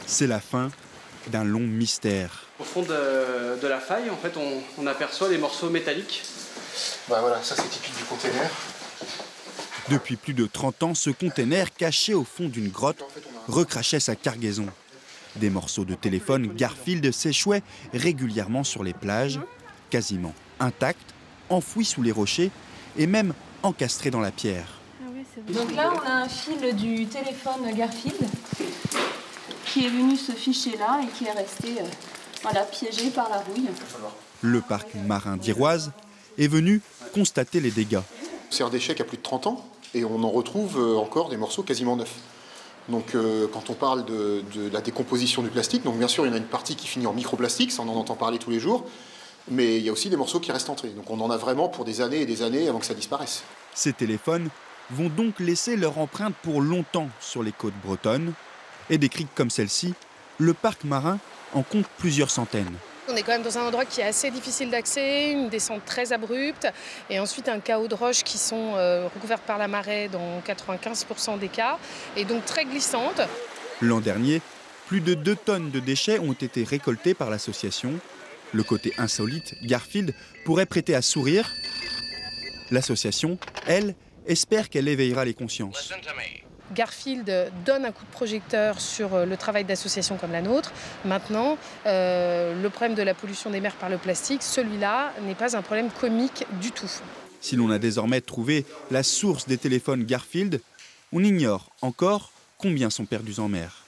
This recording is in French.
C'est la fin d'un long mystère. Au fond de la faille, en fait, on aperçoit des morceaux métalliques. Bah voilà, ça c'est typique du container. Depuis plus de 30 ans, ce container, caché au fond d'une grotte, recrachait sa cargaison. Des morceaux de téléphone Garfield s'échouaient régulièrement sur les plages, quasiment intacts, enfouis sous les rochers et même encastrés dans la pierre. Donc là, on a un fil du téléphone Garfield qui est venu se ficher là et qui est resté piégé par la rouille. Le parc marin d'Iroise est venu constater les dégâts. C'est un déchet qui a plus de 30 ans et on en retrouve encore des morceaux quasiment neufs. Donc quand on parle de la décomposition du plastique, donc bien sûr il y en a une partie qui finit en microplastique, ça on en entend parler tous les jours, mais il y a aussi des morceaux qui restent entrés. Donc on en a vraiment pour des années et des années avant que ça disparaisse. Ces téléphones vont donc laisser leur empreinte pour longtemps sur les côtes bretonnes. Et des criques comme celle-ci, le parc marin en compte plusieurs centaines. On est quand même dans un endroit qui est assez difficile d'accès, une descente très abrupte et ensuite un chaos de roches qui sont recouvertes par la marée dans 95% des cas et donc très glissantes. L'an dernier, plus de 2 tonnes de déchets ont été récoltés par l'association. Le côté insolite, Garfield pourrait prêter à sourire. L'association, elle, espère qu'elle éveillera les consciences. Garfield donne un coup de projecteur sur le travail d'associations comme la nôtre. Maintenant, le problème de la pollution des mers par le plastique, celui-là n'est pas un problème comique du tout. Si l'on a désormais trouvé la source des téléphones Garfield, on ignore encore combien sont perdus en mer.